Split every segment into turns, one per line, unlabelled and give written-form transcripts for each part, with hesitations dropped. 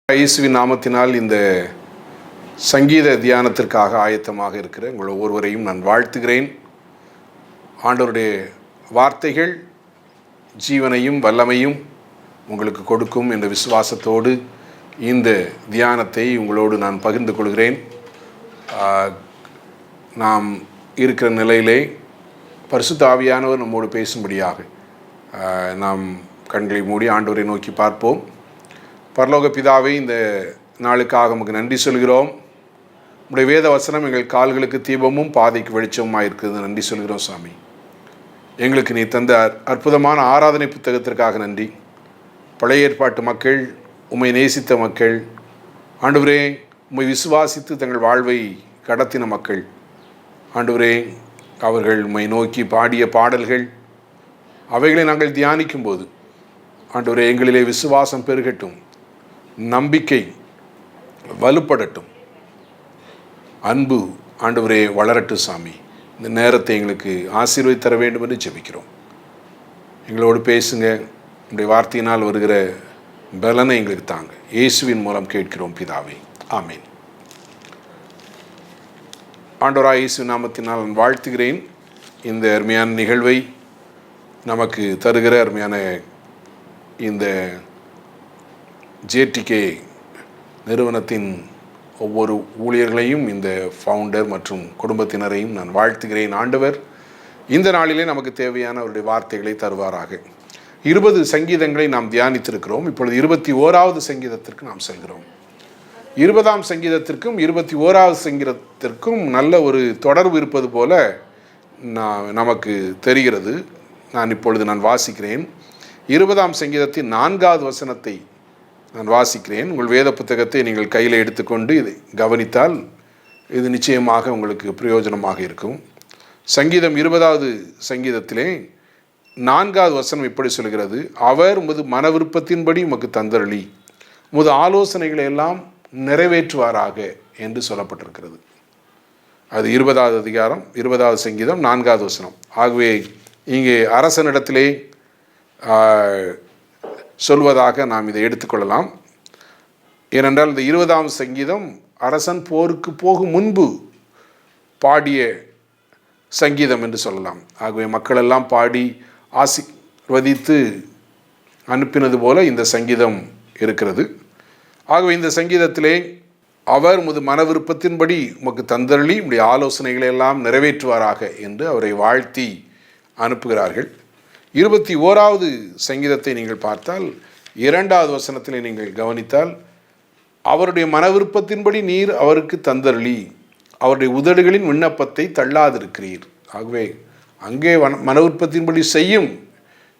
இயேசுவின் நாமத்தினால் இந்த சங்கீத தியானத்திற்காக ஆயத்தமாக இருக்கிற உங்கள் ஒவ்வொருவரையும் நான் வாழ்த்துகிறேன். ஆண்டவருடைய வார்த்தைகள் ஜீவனையும் வல்லமையும் உங்களுக்கு கொடுக்கும் என்ற விசுவாசத்தோடு இந்த தியானத்தை உங்களோடு நான் பகிர்ந்து கொள்கிறேன். நாம் இருக்கிற நிலையிலே பரிசுத்த ஆவியானவர் நம்மோடு பேசும்படியாக நாம் கண்களை மூடி ஆண்டவரை நோக்கி பார்ப்போம். பரலோக பிதாவை, இந்த நாளுக்காக நமக்கு நன்றி சொல்கிறோம். உடைய வேத வசனம் எங்கள் கால்களுக்கு தீபமும் பாதைக்கு வெளிச்சமுமாக இருக்கிறது. நன்றி சொல்கிறோம் சாமி. எங்களுக்கு நீ தந்த அற்புதமான ஆராதனை புத்தகத்திற்காக நன்றி. பழைய ஏற்பாட்டு மக்கள், உம்மை நேசித்த மக்கள், ஆண்டவரே உம்மை விசுவாசித்து தங்கள் வாழ்வை கடத்தின மக்கள், ஆண்டவரே அவர்கள் உம்மை நோக்கி பாடிய பாடல்கள், அவைகளை நாங்கள் தியானிக்கும் போது ஆண்டவரே எங்களிலே விசுவாசம் பெருகட்டும், நம்பிக்கை வலுப்படட்டும், அன்பு ஆண்டவரே வளரட்டும் சாமி. இந்த நேரத்தை எங்களுக்கு ஆசீர்வதி தர வேண்டும் என்று ஜெபிக்கிறோம். எங்களோடு பேசுங்க. உங்களுடைய வார்த்தையினால் வருகிற பலனை எங்களுக்கு தாங்க. இயேசுவின் மூலம் கேட்கிறோம் பிதாவே, ஆமீன். ஆண்டவராய் இயேசு நாமத்தினால் நான் வாழ்த்துகிறேன். இந்த அருமையான நிகழ்வை நமக்கு தருகிற அருமையான இந்த ஜேடிகே நிறுவனத்தின் ஒவ்வொரு ஊழியர்களையும், இந்த ஃபவுண்டர் மற்றும் குடும்பத்தினரையும் நான் வாழ்த்துகிறேன். ஆண்டவர் இந்த நாளிலே நமக்கு தேவையான அவருடைய வார்த்தைகளை தருவாராக. 20 சங்கீதங்களை நாம் தியானித்திருக்கிறோம். இப்பொழுது 21வது சங்கீதத்திற்கு நாம் செல்கிறோம். 20ஆம் சங்கீதத்திற்கும் 21வது சங்கீதத்திற்கும் நல்ல ஒரு தொடர்பு இருப்பது போல நமக்கு தெரிகிறது. நான் வாசிக்கிறேன். 20ஆம் சங்கீதத்தின் 4வது வசனத்தை நான் வாசிக்கிறேன். உங்கள் வேத புத்தகத்தை நீங்கள் கையில் எடுத்துக்கொண்டு இதை கவனித்தால் இது நிச்சயமாக உங்களுக்கு பிரயோஜனமாக இருக்கும். சங்கீதம் 20வது சங்கீதத்திலே 4வது வசனம் இப்படி சொல்கிறது: அவர் உமது மன விருப்பத்தின்படி உமக்கு தந்தருளி உமது ஆலோசனைகளை எல்லாம் நிறைவேற்றுவாராக என்று சொல்லப்பட்டிருக்கிறது. அது 20வது அதிகாரம் 20வது சங்கீதம் 4வது வசனம். ஆகவே இங்கே அரசனிடத்திலே சொல்வதாக நாம் இதை எடுத்துக்கொள்ளலாம். ஏனென்றால் இந்த 20ஆம் சங்கீதம் அரசன் போருக்கு போகும் முன்பு பாடிய சங்கீதம் என்று சொல்லலாம். ஆகவே மக்கள் எல்லாம் பாடி ஆசீர்வதித்து அனுப்பினது போல இந்த சங்கீதம் இருக்கிறது. ஆகவே இந்த சங்கீதத்திலே அவர் உமது மன விருப்பத்தின்படி உமக்கு தந்தருளி உடைய ஆலோசனைகளை எல்லாம் நிறைவேற்றுவாராக என்று அவரை வாழ்த்தி அனுப்புகிறார்கள். 21வது சங்கீதத்தை நீங்கள் பார்த்தால் 2வது வசனத்தில் நீங்கள் கவனித்தால், அவருடைய மன விருப்பத்தின்படி நீர் அவருக்கு தந்தருளி அவருடைய உதடுகளின் விண்ணப்பத்தை தள்ளாதிருக்கிறீர். ஆகவே அங்கே மன விருப்பத்தின்படி செய்யும்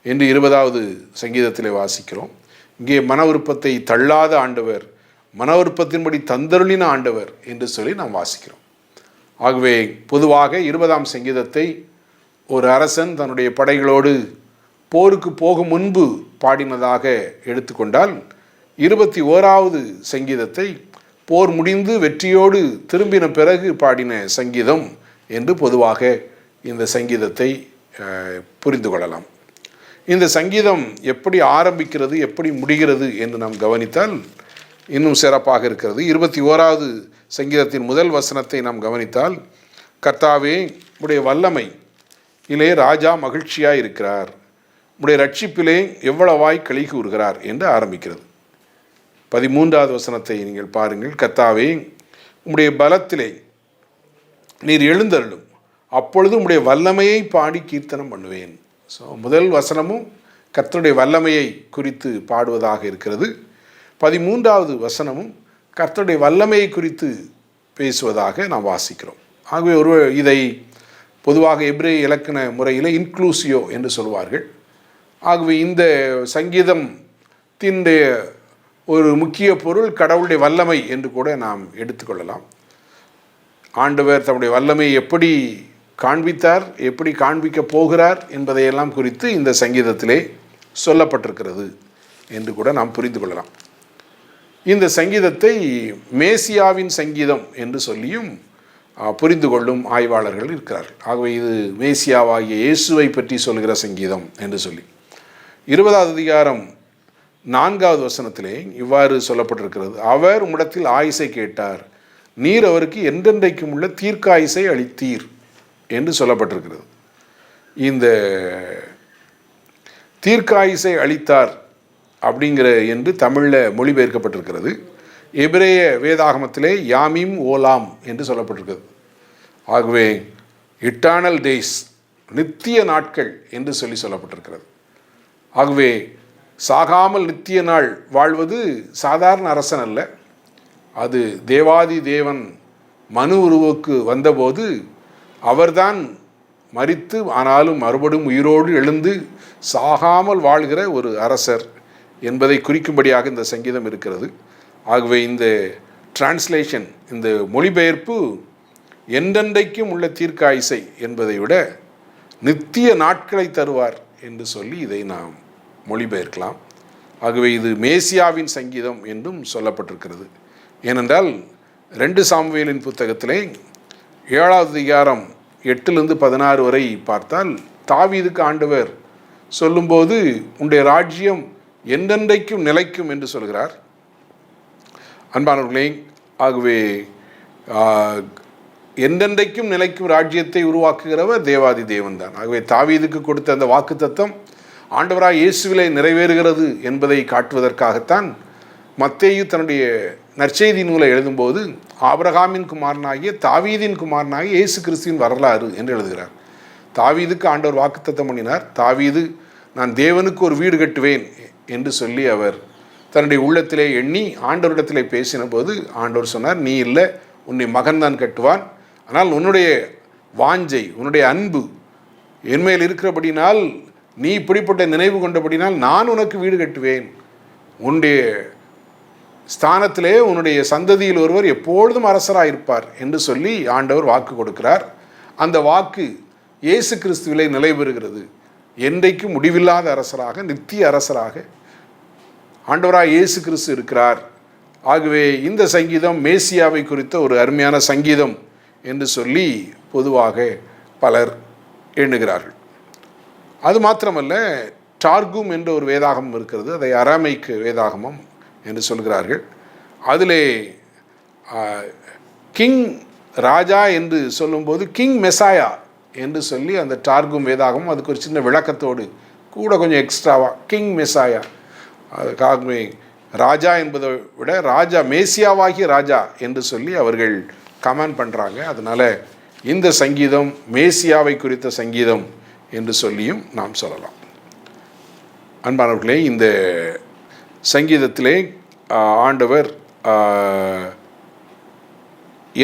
என்று 20வது சங்கீதத்திலே வாசிக்கிறோம். இங்கே மன விருப்பத்தை தள்ளாத ஆண்டவர், மன விருப்பத்தின்படி தந்தருளின ஆண்டவர் என்று சொல்லி நாம் வாசிக்கிறோம். ஆகவே பொதுவாக 20ஆம் சங்கீதத்தை ஒரு அரசன் தன்னுடைய படைகளோடு போருக்கு போகும் முன்பு பாடினதாக எடுத்துக்கொண்டால், 21வது சங்கீதத்தை போர் முடிந்து வெற்றியோடு திரும்பின பிறகு பாடின சங்கீதம் என்று பொதுவாக இந்த சங்கீதத்தை புரிந்து கொள்ளலாம். இந்த சங்கீதம் எப்படி ஆரம்பிக்கிறது, எப்படி முடிகிறது என்று நாம் கவனித்தால் இன்னும் சிறப்பாக இருக்கிறது. 21வது சங்கீதத்தின் முதல் வசனத்தை நாம் கவனித்தால், கர்த்தாவே உடைய வல்லமை இலே ராஜா மகிழ்ச்சியாக இருக்கிறார், உடைய ரட்சிப்பிலே எவ்வளவாய் களி கூறுகிறார் என்று ஆரம்பிக்கிறது. 13வது வசனத்தை நீங்கள் பாருங்கள். கர்த்தாவே உம்முடைய பலத்திலே நீர் எழுந்தருளும், அப்பொழுது உம்முடைய வல்லமையை பாடி கீர்த்தனம் பண்ணுவேன். ஸோ முதல் வசனமும் கர்த்தருடைய வல்லமையை குறித்து பாடுவதாக இருக்கிறது. 13வது வசனமும் கர்த்தருடைய வல்லமையை குறித்து பேசுவதாக நாம் வாசிக்கிறோம். ஆகவே இதை பொதுவாக எபிரேய இலக்கண முறையில் இன்க்ளூசியோ என்று சொல்வார்கள். ஆகவே இந்த சங்கீதத்தின் ஒரு முக்கிய பொருள் கடவுளுடைய வல்லமை என்று கூட நாம் எடுத்துக்கொள்ளலாம். ஆண்டவர் தம்முடைய வல்லமையை எப்படி காண்பித்தார், எப்படி காண்பிக்கப் போகிறார் என்பதையெல்லாம் குறித்து இந்த சங்கீதத்திலே சொல்லப்பட்டிருக்கிறது என்று கூட நாம் புரிந்து கொள்ளலாம். இந்த சங்கீதத்தை மேசியாவின் சங்கீதம் என்று சொல்லியும் புரிந்து கொள்ளும் ஆய்வாளர்கள் இருக்கிறார்கள். ஆகவே இது மேசியாவாகிய இயேசுவை பற்றி சொல்கிற சங்கீதம் என்று சொல்லி 20வது அதிகாரம் 4வது வசனத்திலே இவ்வாறு சொல்லப்பட்டிருக்கிறது, அவர் உம்மிடத்தில் ஆயுசை கேட்டார், நீர் அவருக்கு என்றென்றைக்கும் உள்ள தீர்க்காயுசை அளித்தீர் என்று சொல்லப்பட்டிருக்கிறது. இந்த தீர்க்காயுசை அளித்தார் அப்படிங்கிற என்று தமிழில் மொழிபெயர்க்கப்பட்டிருக்கிறது. எபிரேய வேதாகமத்திலே யாமீம் ஓலாம் என்று சொல்லப்பட்டிருக்கிறது. ஆகவே இட்டர்னல் டேஸ், நித்திய நாட்கள் என்று சொல்லப்பட்டிருக்கிறது. ஆகவே சாகாமல் நித்திய நாள் வாழ்வது சாதாரண அரசன் அல்ல. அது தேவாதி தேவன் மனு உருவுக்கு வந்தபோது அவர்தான் மரித்து ஆனாலும் மறுபடியும் உயிரோடு எழுந்து சாகாமல் வாழ்கிற ஒரு அரசர் என்பதை குறிக்கும்படியாக இந்த சங்கீதம் இருக்கிறது. ஆகவே இந்த டிரான்ஸ்லேஷன், இந்த மொழிபெயர்ப்பு என்றென்றைக்கும் உள்ள தீர்க்காயுசை என்பதை விட நித்திய நாட்களை தருவார் என்று சொல்லி இதை நாம் மொழிபெயர்க்கலாம். ஆகவே இது மேசியாவின் சங்கீதம் என்றும் சொல்லப்பட்டிருக்கிறது. ஏனென்றால் 2 சாமுவேலின் புத்தகத்திலே 7வது அதிகாரம் 8-16 வரை பார்த்தால் தாவீதுக்கு ஆண்டவர் சொல்லும்போது உன்னுடைய ராஜ்யம் என்றென்றைக்கும் நிலைக்கும் என்று சொல்கிறார். அன்பானவர்களே, ஆகவே என்றென்றைக்கும் நிலைக்கும் ராஜ்யத்தை உருவாக்குகிறவர் தேவாதி தேவன் தான். ஆகவே தாவீதுக்கு கொடுத்த அந்த வாக்குத்தத்தம் ஆண்டவராய் இயேசுவிலே நிறைவேறுகிறது என்பதை காட்டுவதற்காகத்தான் மத்தேயு தன்னுடைய நற்செய்தி நூலை எழுதும்போது ஆபிரகாமின் குமாரனாகிய தாவீதின் குமாரனாகிய இயேசு கிறிஸ்துவின் வரலாறு என்று எழுதுகிறார். தாவீதுக்கு ஆண்டவர் வாக்குத்தத்தம் பண்ணினார். தாவீது நான் தேவனுக்கு ஒரு வீடு கட்டுவேன் என்று சொல்லி அவர் தன்னுடைய உள்ளத்திலே எண்ணி ஆண்டவரிடத்திலே பேசின போது ஆண்டவர் சொன்னார், நீ இல்லை, உன்னை மகன் தான் கட்டுவான். ஆனால் உன்னுடைய வாஞ்சை, உன்னுடைய அன்பு என்மேல் இருக்கிறபடினால், நீ இப்படிப்பட்ட நினைவு கொண்டபடினால் நான் உனக்கு வீடு கட்டுவேன். உன்னுடைய ஸ்தானத்திலே உன்னுடைய சந்ததியில் ஒருவர் எப்பொழுதும் அரசராயிருப்பார் என்று சொல்லி ஆண்டவர் வாக்கு கொடுக்கிறார். அந்த வாக்கு இயேசு கிறிஸ்துவிலே நிலைபெறுகிறது. என்றைக்கும் முடிவில்லாத அரசராக, நித்திய அரசராக ஆண்டவராக இயேசு கிறிஸ்து இருக்கிறார். ஆகவே இந்த சங்கீதம் மேசியாவை குறித்த ஒரு அருமையான சங்கீதம் என்று சொல்லி பொதுவாக பலர் எண்ணுகிறார்கள். அது மாத்திரமல்ல, டார்கும் என்ற ஒரு வேதாகமம் இருக்கிறது. அதை அரமைக்கு வேதாகமம் என்று சொல்கிறார்கள். அதிலே கிங் ராஜா என்று சொல்லும்போது கிங் மெசாயா என்று சொல்லி அந்த டார்கும் வேதாகமம் அதுக்கு ஒரு சின்ன விளக்கத்தோடு கூட கொஞ்சம் எக்ஸ்ட்ராவாக கிங் மெசாயா, அதுக்காகவே ராஜா என்பதை விட ராஜா மேசியாவாகிய ராஜா என்று சொல்லி அவர்கள் கமெண்ட் பண்ணுறாங்க. அதனால் இந்த சங்கீதம் மேசியாவை குறித்த சங்கீதம் என்று சொல்லியும் நாம் சொல்லலாம். அன்பானவர்களே, இந்த சங்கீதத்திலே ஆண்டவர்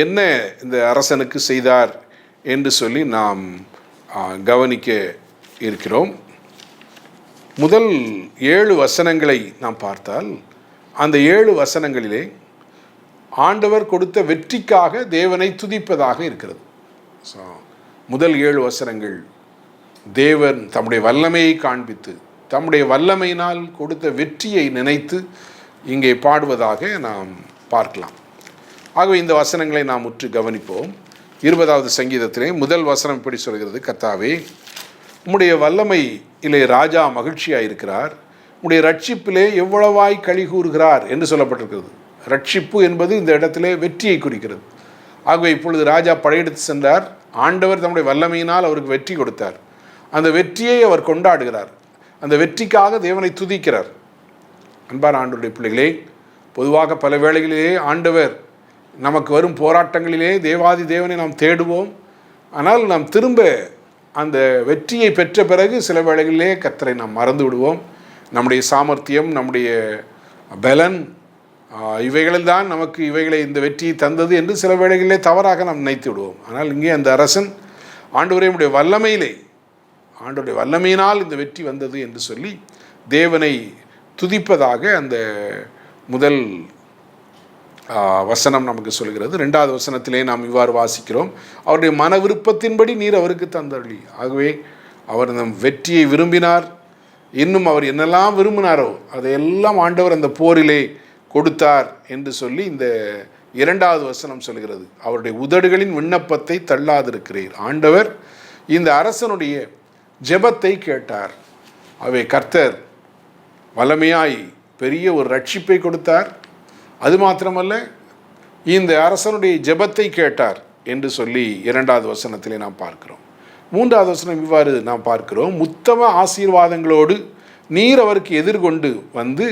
என்ன இந்த அரசனுக்கு செய்தார் என்று சொல்லி நாம் கவனிக்க இருக்கிறோம். முதல் 7 வசனங்களை நாம் பார்த்தால் அந்த 7 வசனங்களிலே ஆண்டவர் கொடுத்த வெற்றிக்காக தேவனை துதிப்பதாக இருக்கிறது. முதல் 7 வசனங்கள் தேவன் தம்முடைய வல்லமையை காண்பித்து தம்முடைய வல்லமையினால் கொடுத்த வெற்றியை நினைத்து இங்கே பாடுவதாக நாம் பார்க்கலாம். ஆகவே இந்த வசனங்களை நாம் உற்று கவனிப்போம். 20வது சங்கீதத்திலே முதல் வசனம் இப்படி சொல்கிறது, கர்த்தாவே உம்முடைய வல்லமையிலே ராஜா மகிழ்ச்சியாக இருக்கிறார், உம்முடைய ரட்சிப்பிலே எவ்வளவாய் களி கூறுகிறார் என்று சொல்லப்பட்டிருக்கிறது. ரட்சிப்பு என்பது இந்த இடத்திலே வெற்றியை குறிக்கிறது. ஆகவே இப்பொழுது ராஜா படையெடுத்து சென்றார். ஆண்டவர் தம்முடைய வல்லமையினால் அவருக்கு வெற்றி கொடுத்தார். அந்த வெற்றியை அவர் கொண்டாடுகிறார். அந்த வெற்றிக்காக தேவனை துதிக்கிறார். அன்பான ஆண்டவருடைய பிள்ளைகளே, பொதுவாக பல வேளைகளிலே ஆண்டவர் நமக்கு வரும் போராட்டங்களிலே தேவாதி தேவனை நாம் தேடுவோம். ஆனால் நாம் திரும்ப அந்த வெற்றியை பெற்ற பிறகு சில வேளைகளிலே கர்த்தரை நாம் மறந்து விடுவோம். நம்முடைய சாமர்த்தியம், நம்முடைய பலன், இவைகளில்தான் நமக்கு இந்த வெற்றியை தந்தது என்று சில வேளைகளிலே தவறாக நாம் நினைத்து விடுவோம். ஆனால் இங்கே அந்த அரசன் ஆண்டவருடைய வல்லமையிலே, ஆண்டவருடைய வல்லமையினால் இந்த வெற்றி வந்தது என்று சொல்லி தேவனை துதிப்பதாக அந்த முதல் வசனம் நமக்கு சொல்கிறது. 2வது வசனத்திலே நாம் இவ்வாறு வாசிக்கிறோம், அவருடைய மன விருப்பத்தின்படி நீர் அவருக்கு தந்தருளி. ஆகவே அவர் நம் வெற்றியை விரும்பினார். இன்னும் அவர் என்னெல்லாம் விரும்பினாரோ அதையெல்லாம் ஆண்டவர் அந்த போரிலே கொடுத்தார் என்று சொல்லி இந்த 2வது வசனம் சொல்கிறது, அவருடைய உதடுகளின் விண்ணப்பத்தை தள்ளாதிருக்கிறீர். ஆண்டவர் இந்த அரசனுடைய ஜெபத்தை கேட்டார். அவை கர்த்தர் வல்லமையாய் பெரிய ஒரு ரட்சிப்பை கொடுத்தார். அது மாத்திரமல்ல, இந்த அரசனுடைய ஜெபத்தை கேட்டார் என்று சொல்லி 2வது வசனத்திலே நாம் பார்க்கிறோம். 3வது வசனம் இவ்வாறு நாம் பார்க்கிறோம், உத்தம ஆசீர்வாதங்களோடு நீர் அவருக்கு எதிர்கொண்டு வந்து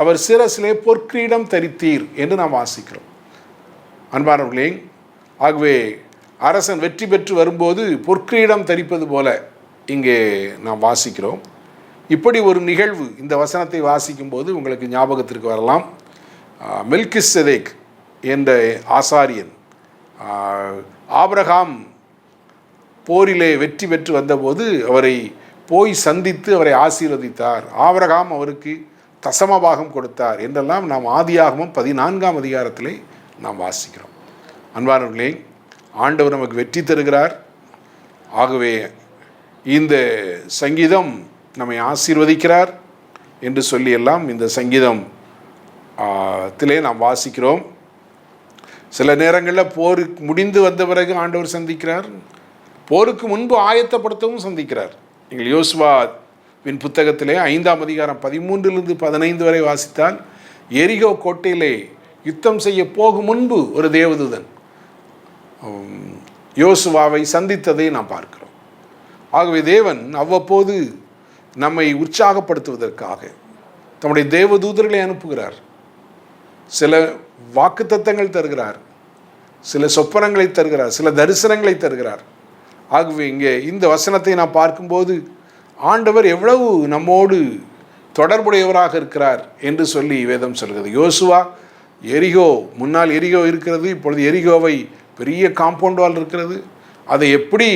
அவர் சிரசிலே பொற்கிரீடம் தரித்தீர் என்று நாம் வாசிக்கிறோம். அன்பானவர்களே, ஆகவே அரசன் வெற்றி பெற்று வரும்போது பொற்கிரீடம் தரிப்பது போல இங்கே நாம் வாசிக்கிறோம். இப்படி ஒரு நிகழ்வு இந்த வசனத்தை வாசிக்கும் போது உங்களுக்கு ஞாபகத்திற்கு வரலாம். மெல்கிசேதேக் என்ற ஆசாரியன் ஆபிரகாம் போரிலே வெற்றி பெற்று வந்தபோது அவரை போய் சந்தித்து அவரை ஆசீர்வதித்தார். ஆபிரகாம் அவருக்கு தசமபாகம் கொடுத்தார் என்றெல்லாம் நாம் ஆதியாகமம் 14ஆம் அதிகாரத்திலே நாம் வாசிக்கிறோம். அன்பானவர்களே, ஆண்டவர் நமக்கு வெற்றி தருகிறார். ஆகவே இந்த சங்கீதம் நம்மை ஆசீர்வதிக்கிறார் என்று சொல்லியெல்லாம் இந்த சங்கீதம் திலே நாம் வாசிக்கிறோம். சில நேரங்களில் போருக்கு முடிந்து வந்த பிறகு ஆண்டவர் சந்திக்கிறார், போருக்கு முன்பு ஆயத்தப்படுத்தவும் சந்திக்கிறார். நீங்கள் யோசுவாவின் புத்தகத்திலே 5ஆம் அதிகாரம் 13லிருந்து 15 வரை வாசித்தால், எரிகோ கோட்டையிலே யுத்தம் செய்ய போகும் முன்பு ஒரு தேவதூதன் யோசுவாவை சந்தித்ததை நாம் பார்க்கிறோம். ஆகவே தேவன் அவ்வப்போது நம்மை உற்சாகப்படுத்துவதற்காக தம்முடைய தேவதூதர்களை அனுப்புகிறார். சில வாக்குத்தத்தங்கள் தருகிறார், சில சொப்பனங்களை தருகிறார், சில தரிசனங்களை தருகிறார். ஆகவே இங்கே இந்த வசனத்தை நாம் பார்க்கும்போது ஆண்டவர் எவ்வளவு நம்மோடு தொடர்புடையவராக இருக்கிறார் என்று சொல்லி வேதம் சொல்கிறது. யோசுவா எரிகோ, முன்னால் எரிகோ இருக்கிறது, இப்பொழுது எரிகோவை பெரிய காம்பவுண்ட் வால் இருக்கிறது. அதை எப்படி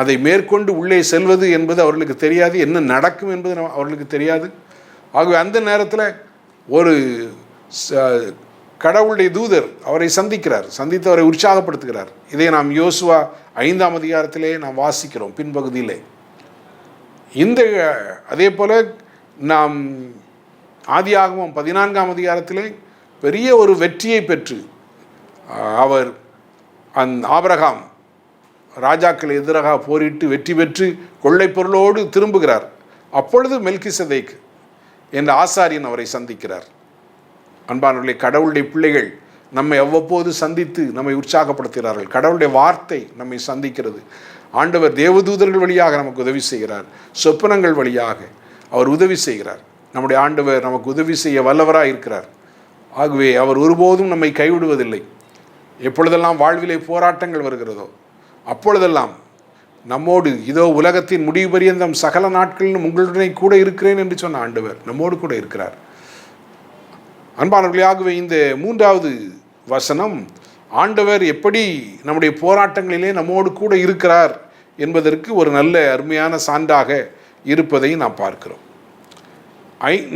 அதை மேற்கொண்டு உள்ளே செல்வது என்பது அவர்களுக்கு தெரியாது, என்ன நடக்கும் என்பது அவர்களுக்கு தெரியாது. ஆகவே அந்த நேரத்தில் ஒரு கடவுளுடைய தூதர் அவரை சந்தித்து அவரை உற்சாகப்படுத்துகிறார். இதை நாம் யோசுவா 5ஆம் அதிகாரத்திலே நாம் வாசிக்கிறோம் பின்பகுதியிலே. அதே போல நாம் ஆதியாகமம் 14ஆம் அதிகாரத்திலே பெரிய ஒரு வெற்றியை பெற்று அவர் ஆபிரகாம் ராஜாக்கள் எதிராக போரிட்டு வெற்றி பெற்று கொள்ளை பொருளோடு திரும்புகிறார். அப்பொழுது மெல்கிசேதேக் என்ற ஆசாரியன் அவரை சந்திக்கிறார். அன்பானவர்களே, கடவுளுடைய பிள்ளைகள் நம்மை அவ்வப்போது சந்தித்து நம்மை உற்சாகப்படுத்துகிறார்கள். கடவுளுடைய வார்த்தை நம்மை சந்திக்கிறது. ஆண்டவர் தேவதூதர்கள் வழியாக நமக்கு உதவி செய்கிறார், சொப்பனங்கள் வழியாக அவர் உதவி செய்கிறார். நம்முடைய ஆண்டவர் நமக்கு உதவி செய்ய வல்லவராக இருக்கிறார். ஆகவே அவர் ஒருபோதும் நம்மை கைவிடுவதில்லை. எப்பொழுதெல்லாம் வாழ்விலே போராட்டங்கள் வருகிறதோ அப்பொழுதெல்லாம் நம்மோடு, இதோ உலகத்தின் முடிவு பரியந்தம் சகல நாட்களிலும் உங்களுடனே கூட இருக்கிறேன் என்று சொன்ன ஆண்டவர் நம்மோடு கூட இருக்கிறார். அன்பானவர்களே, ஆகவே இந்த 3வது வசனம் ஆண்டவர் எப்படி நம்முடைய போராட்டங்களிலே நம்மோடு கூட இருக்கிறார் என்பதற்கு ஒரு நல்ல அருமையான சான்றாக இருப்பதை நாம் பார்க்கிறோம்.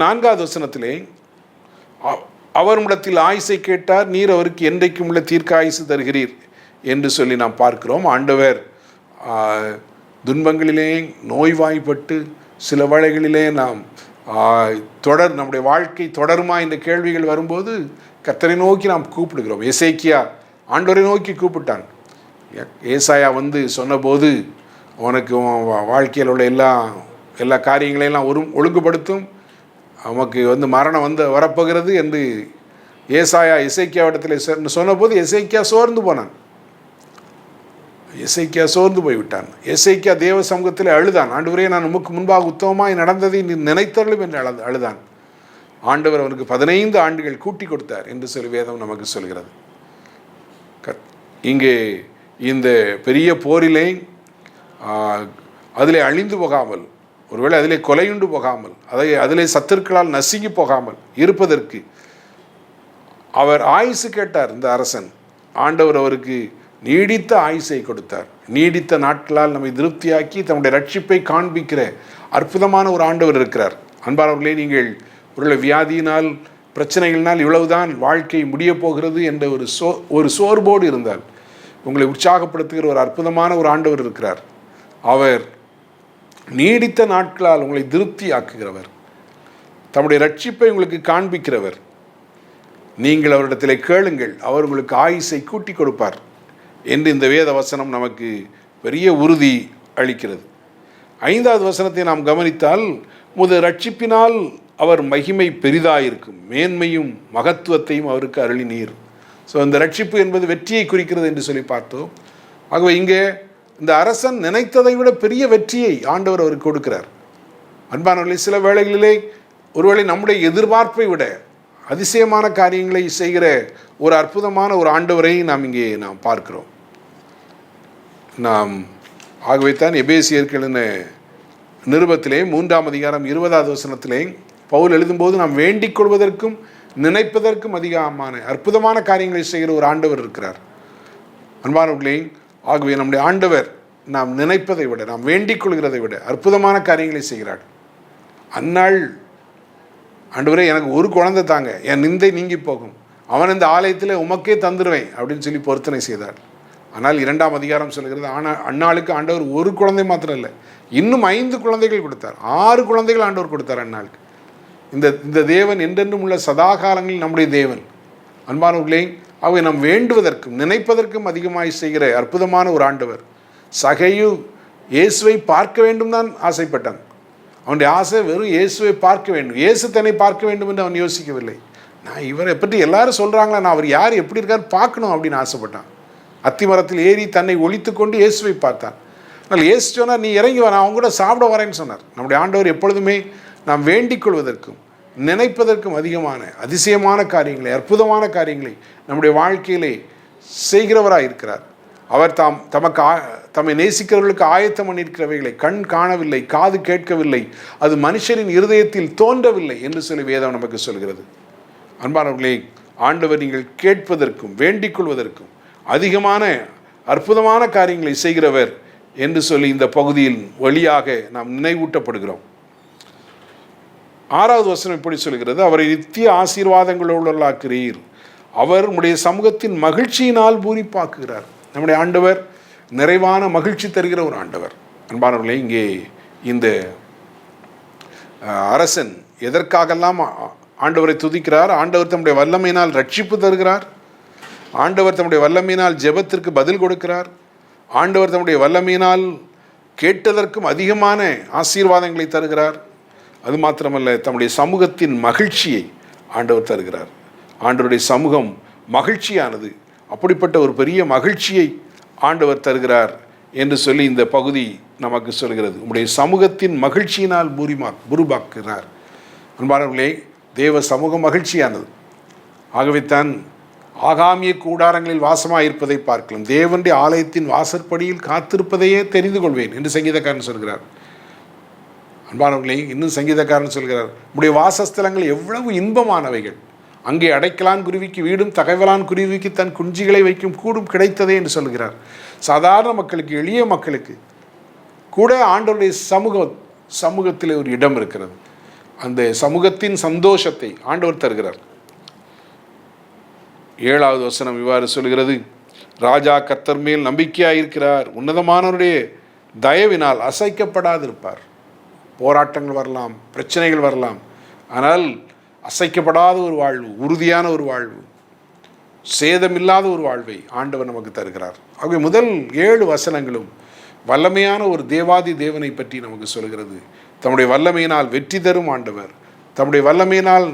4வது வசனத்திலே அவர் இடத்தில் ஆயுசை கேட்டார், நீர் அவருக்கு என்றைக்கும் உள்ள தீர்க்க ஆயுசு தருகிறீர் என்று சொல்லி நாம் பார்க்கிறோம். ஆண்டவர் துன்பங்களிலே நோய்வாய்ப்பட்டு சில வேளைகளிலே நாம் நம்முடைய வாழ்க்கை தொடருமா என்ற கேள்விகள் வரும்போது கர்த்தரை நோக்கி நாம் கூப்பிடுகிறோம். எசேக்கியா ஆண்டவரை நோக்கி கூப்பிட்டான். ஏசாயா சொன்னபோது உனக்கு வாழ்க்கையில் உள்ள எல்லா காரியங்களையெல்லாம் ஒழுங்குபடுத்தும், நமக்கு மரணம் வரப்போகிறது என்று எசேக்கியாவிடத்தில் சொன்னபோது எசேக்கியா சோர்ந்து போனான். எசேக்கியா சோர்ந்து போய்விட்டான். எசேக்கியா தேவ சமூகத்தில் அழுதான். ஆண்டவரே, நான் உமக்கு முன்பாக உத்தமமாய் நடந்ததை நீ நினைத்தருளும் என்று அழுதான். ஆண்டவர் அவனுக்கு 15 ஆண்டுகள் கூட்டி கொடுத்தார் என்று சொல்லி வேதம் நமக்கு சொல்கிறது. இங்கே இந்த பெரிய போரிலே அதிலே அழிந்து போகாமல், ஒருவேளை அதிலே கொலையுண்டு போகாமல், அதிலே சத்துருக்களால் நசுங்கி போகாமல் இருப்பதற்கு அவர் ஆயுசு கேட்டார். இந்த அரசன், ஆண்டவர் அவருக்கு நீடித்த ஆயுசை கொடுத்தார். நீடித்த நாட்களால் நம்மை திருப்தியாக்கி தம்முடைய ரட்சிப்பை காண்பிக்கிற அற்புதமான ஒரு ஆண்டவர் இருக்கிறார். அன்பானவர்களே, நீங்கள் ஒருவேளை வியாதியினால் பிரச்சனைகளினால் இவ்வளவுதான் வாழ்க்கை முடிய போகிறது என்ற ஒரு சோர்வோடு இருந்தால் உங்களை உற்சாகப்படுத்துகிற ஒரு அற்புதமான ஒரு ஆண்டவர் இருக்கிறார். அவர் நீடித்த நாட்களால் உங்களை திருப்தி ஆக்குகிறவர், தம்முடைய ரட்சிப்பை உங்களுக்கு காண்பிக்கிறவர். நீங்கள் அவரிடத்தில் கேளுங்கள், அவர் உங்களுக்கு ஆயுசை கூட்டி கொடுப்பார் என்று இந்த வேத வசனம் நமக்கு பெரிய உறுதி அளிக்கிறது. 5வது வசனத்தை நாம் கவனித்தால், ரட்சிப்பினால் அவர் மகிமை பெரிதாயிருக்கும், மேன்மையும் மகத்துவத்தையும் அவருக்கு அருளினீர். ஸோ இந்த ரட்சிப்பு என்பது வெற்றியை குறிக்கிறது என்று சொல்லி பார்த்தோம். ஆகவே இங்கே இந்த அரசன் நினைத்ததை விட பெரிய வெற்றியை ஆண்டவர் அவருக்கு கொடுக்கிறார். அன்பானவர்களே, சில வேளைகளிலே ஒருவேளை நம்முடைய எதிர்பார்ப்பை விட அதிசயமான காரியங்களை செய்கிற ஒரு அற்புதமான ஒரு ஆண்டவரை நாம் பார்க்கிறோம். ஆகவே தான் எபேசியர்கள் நிருபத்திலே 3ஆம் அதிகாரம் 20வது வசனத்திலே பவுல் எழுதும்போது நாம் வேண்டிக் கொள்வதற்கும் நினைப்பதற்கும் அதிகமான அற்புதமான காரியங்களை செய்கிற ஒரு ஆண்டவர் இருக்கிறார். அன்பானவர்களே, ஆகவே நம்முடைய ஆண்டவர் நாம் நினைப்பதை விட, நாம் வேண்டிக் கொள்கிறதை விட அற்புதமான காரியங்களை செய்கிறார். அந்நாள் ஆண்டவரே எனக்கு ஒரு குழந்தை தாங்க, என் நிந்தை நீங்கி போகும், அவன் இந்த ஆலயத்தில் உமக்கே தந்துடுவேன் அப்படின்னு சொல்லி பொருத்தனை செய்தார். ஆனால் 2ஆம் அதிகாரம் சொல்கிறது, ஆனால் அந்நாளுக்கு ஆண்டவர் ஒரு குழந்தை மாத்திரம் இல்லை, இன்னும் 5 குழந்தைகள் கொடுத்தார், 6 குழந்தைகள் ஆண்டவர் கொடுத்தார் அந்நாளுக்கு. இந்த தேவன் என்றென்றும் உள்ள சதாகாலங்களில் நம்முடைய தேவன். அன்பானவர்களே, அவை நாம் வேண்டுவதற்கும் நினைப்பதற்கும் அதிகமாய் செய்கிற அற்புதமான ஒரு ஆண்டவர். சகையு இயேசுவை பார்க்க வேண்டும் தான் ஆசைப்பட்டான். அவனுடைய ஆசை வெறும் இயேசுவை பார்க்க வேண்டும், இயேசு தன்னை பார்க்க வேண்டும் என்று அவன் யோசிக்கவில்லை. நான் இவரை பற்றி எல்லாரும் சொல்கிறாங்களா, நான் அவர் யார் எப்படி இருக்காரு பார்க்கணும் அப்படின்னு ஆசைப்பட்டான். அத்திமரத்தில் ஏறி தன்னை ஒழித்து கொண்டு இயேசுவை பார்த்தான். ஆனால் இயேசு சொன்னார், நீ இறங்கி வர, அவங்க கூட சாப்பிட வரேன்னு சொன்னார். நம்முடைய ஆண்டவர் எப்பொழுதுமே நாம் வேண்டிக் கொள்வதற்கும் நினைப்பதற்கும் அதிகமான அதிசயமான காரியங்களை, அற்புதமான காரியங்களை நம்முடைய வாழ்க்கையிலே செய்கிறவராக இருக்கிறார். அவர் தம்மை நேசிக்கிறவர்களுக்கு ஆயத்தம் பண்ணியிருக்கிறவைகளை கண் காணவில்லை, காது கேட்கவில்லை, அது மனுஷரின் இருதயத்தில் தோன்றவில்லை என்று சொல்லி வேதம் நமக்கு சொல்கிறது. அன்பானவர்களே, ஆண்டவர் நீங்கள் கேட்பதற்கும் வேண்டிக் கொள்வதற்கும் அதிகமான அற்புதமான காரியங்களை செய்கிறவர் என்று சொல்லி இந்த பகுதியில் வழியாக நாம் நினைவூட்டப்படுகிறோம். 6வது வசனம் இப்படி சொல்கிறது, அவரை நித்திய ஆசீர்வாதங்களோடுள்ளாக்குறீர், அவர் உம்முடைய சமூகத்தின் மகிழ்ச்சியினால் பூரிப்பாக்குகிறார். நம்முடைய ஆண்டவர் நிறைவான மகிழ்ச்சி தருகிற ஒரு ஆண்டவர். அன்பானவர்களே, இங்கே இந்த அரசன் எதற்காகலாம் ஆண்டவரை துதிக்கிறார்? ஆண்டவர் தம்முடைய வல்லமையினால் ரட்சிப்பு தருகிறார், ஆண்டவர் தம்முடைய வல்லமையினால் ஜெபத்திற்கு பதில் கொடுக்கிறார், ஆண்டவர் தம்முடைய வல்லமையினால் கேட்டதற்கும் அதிகமான ஆசீர்வாதங்களை தருகிறார். அது மாத்திரமல்ல, தம்முடைய சமூகத்தின் மகிழ்ச்சியை ஆண்டவர் தருகிறார். ஆண்டவருடைய சமூகம் மகிழ்ச்சியானது. அப்படிப்பட்ட ஒரு பெரிய மகிழ்ச்சியை ஆண்டவர் தருகிறார் என்று சொல்லி இந்த பகுதி நமக்கு சொல்கிறது. உம்முடைய சமூகத்தின் மகிழ்ச்சியினால் பூரிப்பாக்குகிறார். அன்பானவர்களே, தேவ சமூகம் மகிழ்ச்சியானது. ஆகவே தான் ஆகாமிய கூடாரங்களில் வாசமாக இருப்பதை பார்க்கலாம், தேவனுடைய ஆலயத்தின் வாசற்படியில் காத்திருப்பதையே தெரிந்து கொள்வேன் என்று சங்கீதக்காரன் சொல்கிறார். அன்பானவர்களே, இன்னும் சங்கீதக்காரன் சொல்கிறார், உம்முடைய வாசஸ்தலங்கள் எவ்வளவு இன்பமானவைகள், அங்கே அடைக்கலான் குருவிக்கு வீடும் தகவலான் குருவிக்கு தன் குஞ்சிகளை வைக்கும் கூடும் கிடைத்ததே என்று சொல்கிறார். சாதாரண மக்களுக்கு, எளிய மக்களுக்கு கூட ஆண்டவருடைய சமூகத்தில் ஒரு இடம் இருக்கிறது. அந்த சமூகத்தின் சந்தோஷத்தை ஆண்டவர் தருகிறார். 7வது வசனம் இவ்வாறு சொல்கிறது, ராஜா கர்த்தர் மேல் நம்பிக்கையாயிருக்கிறார், உன்னதமானவருடைய தயவினால் அசைக்கப்படாதிருப்பார். போராட்டங்கள் வரலாம், பிரச்சனைகள் வரலாம், ஆனால் அசைக்கப்படாத ஒரு வாழ்வு, உறுதியான ஒரு வாழ்வு, சேதமில்லாத ஒரு வாழ்வை ஆண்டவர் நமக்கு தருகிறார். ஆகவே முதல் 7 வசனங்களும் வல்லமையான ஒரு தேவாதி தேவனை பற்றி நமக்கு சொல்கிறது. தம்முடைய வல்லமையினால் வெற்றி தரும் ஆண்டவர், தம்முடைய வல்லமையினால்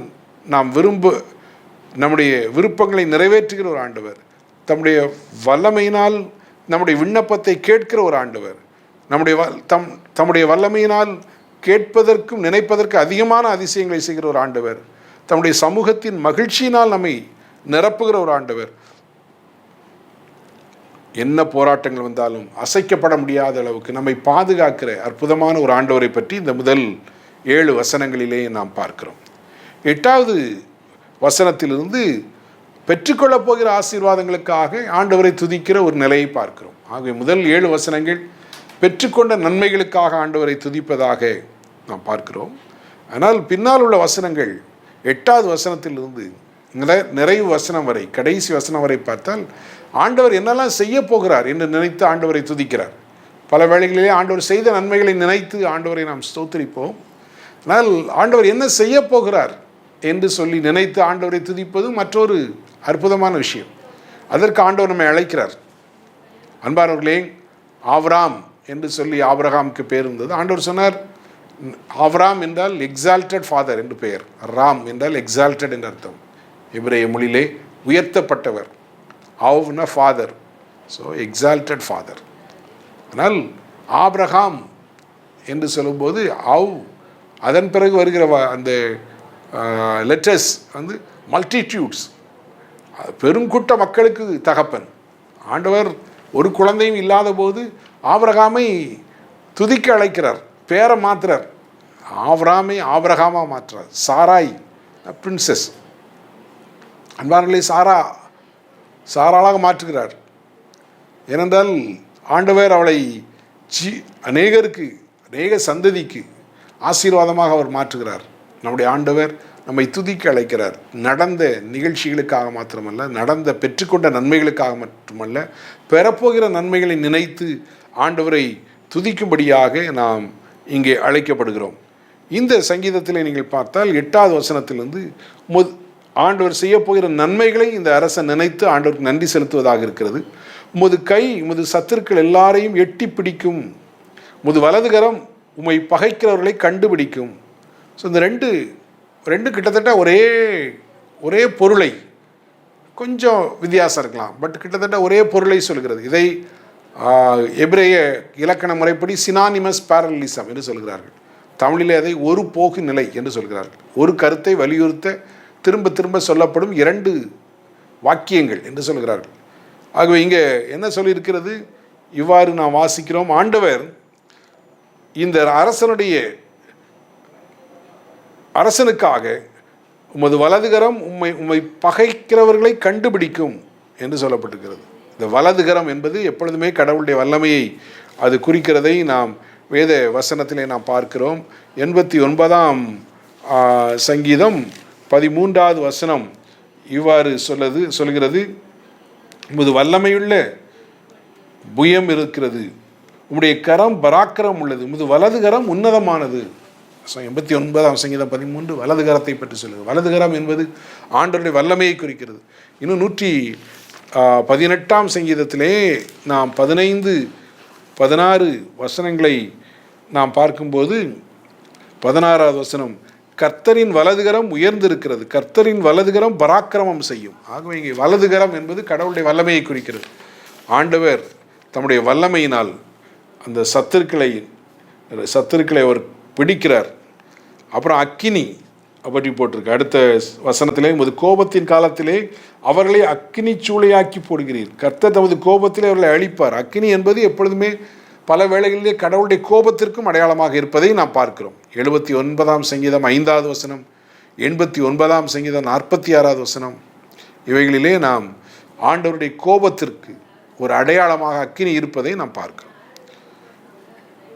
நம்முடைய விருப்பங்களை நிறைவேற்றுகிற ஒரு ஆண்டவர், தம்முடைய வல்லமையினால் நம்முடைய விண்ணப்பத்தை கேட்கிற ஒரு ஆண்டவர், தம்முடைய வல்லமையினால் கேட்பதற்கும் நினைப்பதற்கு அதிகமான அதிசயங்களை செய்கிற ஒரு ஆண்டவர், தம்முடைய சமூகத்தின் மகிழ்ச்சியினால் நம்மை நிரப்புகிற ஒரு ஆண்டவர். என்ன போராட்டங்கள் வந்தாலும் அசைக்கப்பட முடியாத அளவுக்கு நம்மை பாதுகாக்கிற அற்புதமான ஒரு ஆண்டவரை பற்றி இந்த முதல் 7 வசனங்களிலே நாம் பார்க்கிறோம். 8வது வசனத்திலிருந்து பெற்றுக்கொள்ளப் போகிற ஆசீர்வாதங்களுக்காக ஆண்டவரை துதிக்கிற ஒரு நிலையை பார்க்கிறோம். ஆகவே முதல் 7 வசனங்கள் பெற்றுக்கொண்ட நன்மைகளுக்காக ஆண்டவரை துதிப்பதாக நாம் பார்க்கிறோம். ஆனால் பின்னால் உள்ள வசனங்கள் 8வது வசனத்திலிருந்து நிறைவு வசனம் வரை, கடைசி வசனம் வரை பார்த்தால் ஆண்டவர் என்னெல்லாம் செய்ய போகிறார் என்று நினைத்து ஆண்டவரை துதிக்கிறார். பல வேளைகளிலே ஆண்டவர் செய்த நன்மைகளை நினைத்து ஆண்டவரை நாம் ஸ்தோத்திரிப்போம். ஆனால் ஆண்டவர் என்ன செய்ய போகிறார் என்று சொல்லி நினைத்து ஆண்டவரை துதிப்பது மற்றொரு அற்புதமான விஷயம். அதற்கு ஆண்டவர் நம்மை அழைக்கிறார். அன்பானவர்களே, ஆபிரகாம் என்று சொல்லி ஆபிரகாமுக்கு பேர் இருந்தது. ஆண்டவர் சொன்னார், ஆவ்ராம் என்றால் எக்ஸால்டட் ஃபாதர் என்று பெயர். ராம் என்றால் எக்ஸால்டட் என்று அர்த்தம். எபிரேய மொழியிலே உயர்த்தப்பட்டவர். ஆவ்னா ஃபாதர், ஸோ எக்ஸால்டட் ஃபாதர். ஆனால் ஆபிரகாம் என்று சொல்லும்போது அதன் பிறகு வருகிற அந்த லெட்டர்ஸ் வந்து மல்டிடியூட்ஸ், பெருங்கூட்ட மக்களுக்கு தகப்பன். ஆண்டவர் ஒரு குழந்தையும் இல்லாத போது ஆபிரகாமை துதிக்க அழைக்கிறார், பேரை மாற்றுறார். ஆபிரகாமா மாற்றுறார். சாராய் பிரின்சஸ், அன்பார்களே, சாராளாக மாற்றுகிறார். ஏனென்றால் ஆண்டவர் அவளை அநேக சந்ததிக்கு ஆசீர்வாதமாக அவர் மாற்றுகிறார். நம்முடைய ஆண்டவர் நம்மை துதிக்க அழைக்கிறார். நடந்த நிகழ்ச்சிகளுக்காக மாத்திரமல்ல, பெற்றுக்கொண்ட நன்மைகளுக்காக மட்டுமல்ல, பெறப்போகிற நன்மைகளை நினைத்து ஆண்டவரை துதிக்கும்படியாக நாம் இங்கே அழைக்கப்படுகிறோம். இந்த சங்கீதத்தில் நீங்கள் பார்த்தால் 8வது வசனத்திலிருந்து ஆண்டவர் செய்யப்போகிற நன்மைகளை இந்த அரசன் நினைத்து ஆண்டவருக்கு நன்றி செலுத்துவதாக இருக்கிறது. உமது கை உமது சத்துருக்கள் எல்லாரையும் எட்டி பிடிக்கும், உமது வலதுகரம் உம்மை பகைக்கிறவர்களை கண்டுபிடிக்கும். ஸோ இந்த ரெண்டு கிட்டத்தட்ட ஒரே பொருளை, கொஞ்சம் வித்தியாசம் இருக்கலாம், பட் கிட்டத்தட்ட ஒரே பொருளை சொல்கிறது. இதை எபிரேய இலக்கண முறைப்படி சினானிமஸ் பேரலிசம் என்று சொல்கிறார்கள். தமிழிலே அதை ஒரு போகு நிலை என்று சொல்கிறார்கள். ஒரு கருத்தை வலியுறுத்த திரும்ப திரும்ப சொல்லப்படும் 2 வாக்கியங்கள் என்று சொல்கிறார்கள். ஆகவே இங்கே என்ன சொல்லியிருக்கிறது? இவ்வாறு நாம் வாசிக்கிறோம். ஆண்டவர் இந்த அரசனுக்காக உமது வலதுகரம் உம்மை பகைக்கிறவர்களை கண்டுபிடிக்கும் என்று சொல்லப்பட்டிருக்கிறது. இந்த வலதுகரம் என்பது எப்பொழுதுமே கடவுளுடைய வல்லமையை அது குறிக்கிறதை நாம் வேத வசனத்திலே நாம் பார்க்கிறோம். 89ஆம் சங்கீதம் 13வது வசனம் இவ்வாறு சொல்கிறது, உமது வல்லமையுள்ள புயம் இருக்கிறது, உம்முடைய கரம் பராக்கிரம் உள்ளது, உமது வலதுகரம் உன்னதமானது. 89ஆம் சங்கீதம் 13 வலதுகரத்தை பற்றி சொல்லுது. வலதுகரம் என்பது ஆண்டவருடைய வல்லமையை குறிக்கிறது. இன்னும் 118ஆம் சங்கீதத்திலே நாம் 15, 16 வசனங்களை நாம் பார்க்கும்போது 16வது வசனம், கர்த்தரின் வலதுகரம் உயர்ந்திருக்கிறது, கர்த்தரின் வலதுகரம் பராக்கிரமம் செய்யும். ஆகவே இங்கே வலதுகரம் என்பது கடவுளுடைய வல்லமையை குறிக்கிறது. ஆண்டவர் தம்முடைய வல்லமையினால் அந்த சத்துருக்களை அவர் பிடிக்கிறார். அப்புறம் அக்கினி பற்றி போட்டிருக்கு அடுத்த வசனத்திலே, உமது கோபத்தின் காலத்திலே அவர்களை அக்கினி சூளையாக்கி போடுகிறீர். கர்த்தர் தமது கோபத்திலே அவர்களை அழிப்பார். அக்கினி என்பது எப்பொழுதுமே பல வேளைகளிலே கடவுளுடைய கோபத்திற்கும் அடையாளமாக இருப்பதை நாம் பார்க்கிறோம். 79ஆம் சங்கீதம் 5வது வசனம், 89ஆம் சங்கீதம் 46வது வசனம், இவைகளிலே நாம் ஆண்டவருடைய கோபத்திற்கு ஒரு அடையாளமாக அக்கினி இருப்பதை நாம் பார்க்கிறோம்.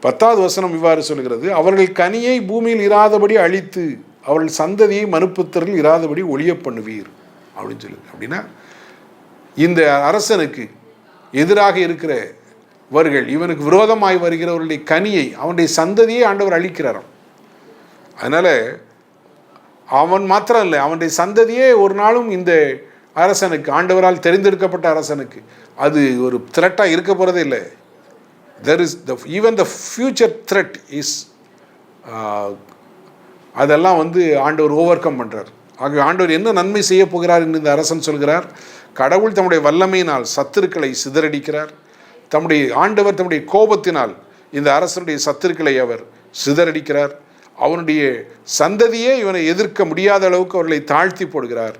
10வது வசனம் இவ்வாறு சொல்கிறது, அவர்கள் கனியை பூமியில் இராதபடி அழித்து அவர்கள் சந்ததியை மனுப்புத்தரில் இராதபடி ஒழிய பண்ணுவீர் அப்படின்னு சொல்லுது. அப்படின்னா இந்த அரசனுக்கு எதிராக இருக்கிறவர்கள், இவனுக்கு விரோதமாய் வருகிறவர்களுடைய கனியை, அவனுடைய சந்ததியை ஆண்டவர் அழிக்கிறாராம். அதனால் அவன் மாத்திரம் இல்லை, அவனுடைய சந்ததியே ஒரு நாளும் இந்த அரசனுக்கு, ஆண்டவரால் தெரிந்தெடுக்கப்பட்ட அரசனுக்கு அது ஒரு த்ரெட்டாக இருக்க போகிறதே இல்லை. There is even the future threat is அதெல்லாம் ஆண்டவர் ஓவர் கம் பண்ணுறார். ஆகவே ஆண்டவர் என்ன நன்மை செய்ய போகிறார் என்று இந்த அரசன் சொல்கிறார். கடவுள் தம்முடைய வல்லமையினால் சத்துருக்களை சிதறடிக்கிறார். ஆண்டவர் தம்முடைய கோபத்தினால் இந்த அரசனுடைய சத்துருக்களை அவர் சிதறடிக்கிறார். அவனுடைய சந்ததியே இவனை எதிர்க்க முடியாத அளவுக்கு அவர்களை தாழ்த்தி போடுகிறார்.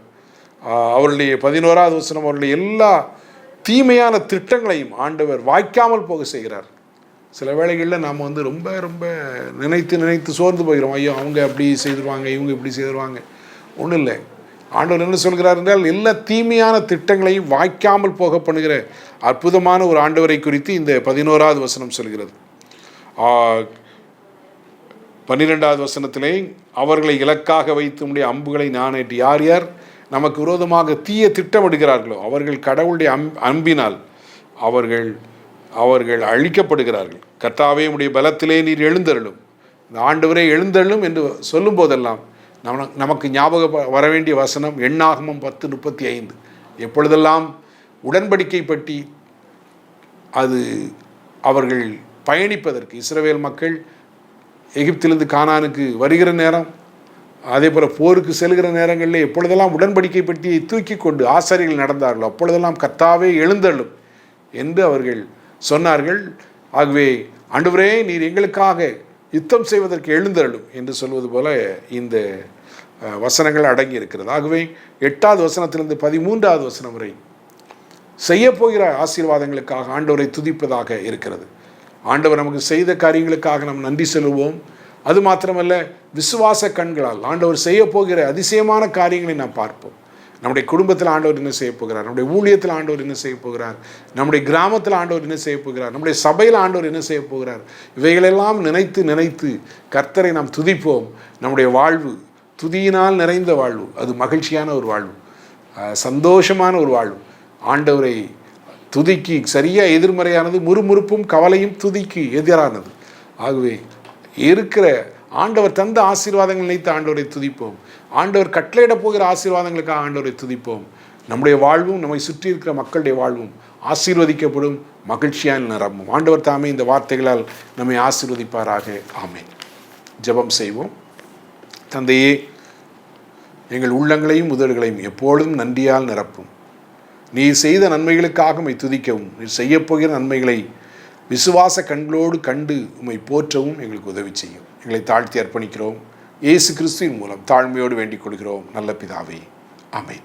அவருடைய 11வது வசனம், அவருடைய எல்லா தீமையான திட்டங்களையும் ஆண்டவர் வாய்க்காமல் போக செய்கிறார். சில வேளைகளில் நாம் ரொம்ப ரொம்ப நினைத்து சோர்ந்து போகிறோம். ஐயோ, அவங்க அப்படி செய்திருவாங்க, இவங்க இப்படி செய்திருவாங்க. ஒன்றும் இல்லை. ஆண்டவர் என்ன சொல்கிறார் என்றால், எல்லா தீமையான திட்டங்களையும் வாய்க்காமல் போக பண்ணுகிற அற்புதமான ஒரு ஆண்டவரை குறித்து இந்த 11வது வசனம் சொல்கிறது. 12வது வசனத்திலே, அவர்களை இலக்காக வைத்து உடைய அம்புகளை நானேற்றி, யார் யார் நமக்கு விரோதமாக தீய திட்டமிடுகிறார்களோ அவர்கள் கடவுளுடைய அன்பினால் அவர்கள் அழிக்கப்படுகிறார்கள். கர்த்தாவே உடைய பலத்திலே நீர் எழுந்தருளும். இந்த ஆண்டவரே எழுந்தருளும் என்று சொல்லும் போதெல்லாம் நமக்கு ஞாபகம் வர வேண்டிய வசனம் எண்ணாகமம் 10:35. எப்பொழுதெல்லாம் உடன்படிக்கை பற்றி அது அவர்கள் பயணிப்பதற்கு, இஸ்ரவேல் மக்கள் எகிப்திலிருந்து கானானுக்கு வருகிற நேரம், அதே போல் போருக்கு செல்கிற நேரங்களில் எப்பொழுதெல்லாம் உடன்படிக்கை பெட்டியை தூக்கி கொண்டு ஆசாரியர்கள் நடந்தார்களோ அப்பொழுதெல்லாம் கர்த்தாவே எழுந்தள்ளும் என்று அவர்கள் சொன்னார்கள். ஆகவே ஆண்டவரே நீர் எங்களுக்காக யுத்தம் செய்வதற்கு எழுந்தருளும் என்று சொல்வது போல இந்த வசனங்கள் அடங்கி இருக்கிறது. ஆகவே 8வது வசனத்திலிருந்து 13வது வசனம் வரை செய்யப்போகிற ஆசீர்வாதங்களுக்காக ஆண்டவரை துதிப்பதாக இருக்கிறது. ஆண்டவர் நமக்கு செய்த காரியங்களுக்காக நாம் நன்றி செலுவோம். அது மாத்திரமல்ல, விசுவாச கண்களால் ஆண்டவர் செய்ய போகிற அதிசயமான காரியங்களை நாம் பார்ப்போம். நம்முடைய குடும்பத்தில் ஆண்டவர் என்ன செய்ய போகிறார், நம்முடைய ஊழியத்தில் ஆண்டவர் என்ன செய்ய போகிறார், நம்முடைய கிராமத்தில் ஆண்டவர் என்ன செய்ய போகிறார், நம்முடைய சபையில் ஆண்டவர் என்ன செய்ய போகிறார், இவைகளெல்லாம் நினைத்து நினைத்து கர்த்தரை நாம் துதிப்போம். நம்முடைய வாழ்வு துதியினால் நிறைந்த வாழ்வு, அது மகிழ்ச்சியான ஒரு வாழ்வு, சந்தோஷமான ஒரு வாழ்வு. ஆண்டவரை துதிக்கு சரியாக எதிர்மறையானது முறுமுறுப்பும் கவலையும் துதிக்கு எதிரானது. ஆகவே இருக்கிற ஆண்டவர் தந்த ஆசீர்வாதங்கள் நினைத்து ஆண்டவரை துதிப்போம். ஆண்டவர் கட்டளையிட போகிற ஆசீர்வாதங்களுக்காக ஆண்டவரை துதிப்போம். நம்முடைய வாழ்வும் நம்மை சுற்றி இருக்கிற மக்களுடைய வாழ்வும் ஆசீர்வதிக்கப்படும், மகிழ்ச்சியால் நிரம்பும். ஆண்டவர் தாமே இந்த வார்த்தைகளால் நம்மை ஆசீர்வதிப்பாராக. ஆமென். ஜெபம் செய்வோம். தந்தையே, எங்கள் உள்ளங்களையும் உதடுகளையும் எப்பொழுதும் நன்றியால் நிரப்பும். நீர் செய்த நன்மைகளுக்காக உம்மை துதிக்கவும், நீர் செய்யப்போகிற நன்மைகளை விசுவாச கண்களோடு கண்டு உம்மை போற்றவும் எங்களுக்கு உதவி செய்யும். எங்களை தாழ்த்தி அர்ப்பணிக்கிறோம். இயேசு கிறிஸ்துவின் மூலம் தாழ்மையோடு வேண்டிக் கொள்கிறோம் நல்ல பிதாவே. ஆமென்.